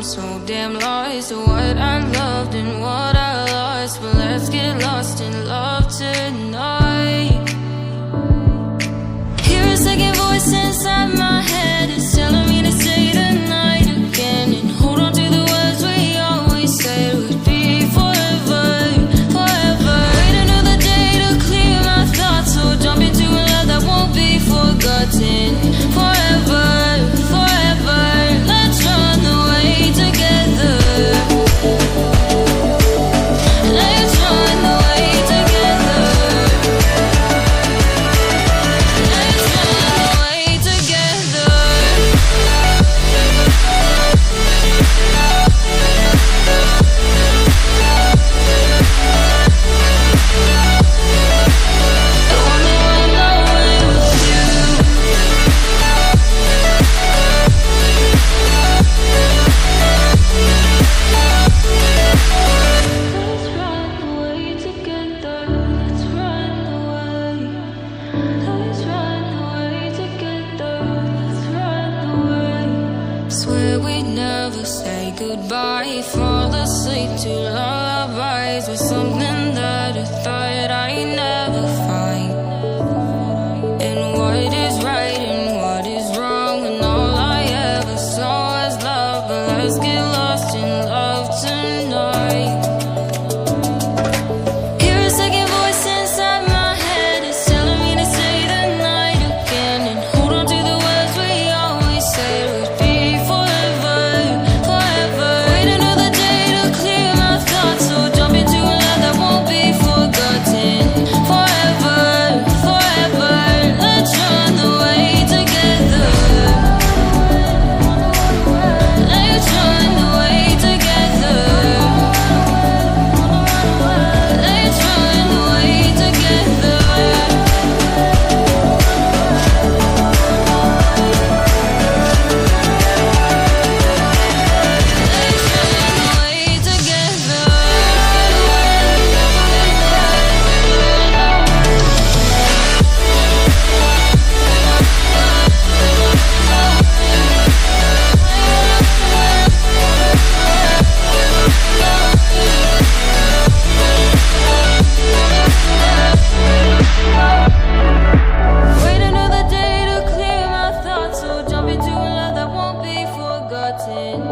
so damn lost to what I loved and what I lost. But let's get lost in love tonight. Hear a second voice inside my head, it's telling me to stay the night again and hold on to the words we always said would be forever, forever. Wait another day to clear my thoughts, so jump into a love that won't be forgotten. Forever, forever, let's run away together. Let's run away together. Let's run away together. I wanna run away with you. Let's run away together. Let's run away. Let's run away together. Let's run away. Swear we'd never say goodbye. Fall asleep to lullabies with something that I thought I'd never find. And what is right and what is wrong, and all I ever saw was love. But let's get lost in love tonight. Hear a second voice inside my head, it's telling me to stay the night again and hold on to the words we always said would be forever, forever. Wait another day to clear my thoughts, so jump into a love that won't be forgotten. Forever, forever, let's run away together. Let's run away together. Let's run away together. Let's run away together. Wait another day to clear my thoughts, so jump into a love that won't be forgotten.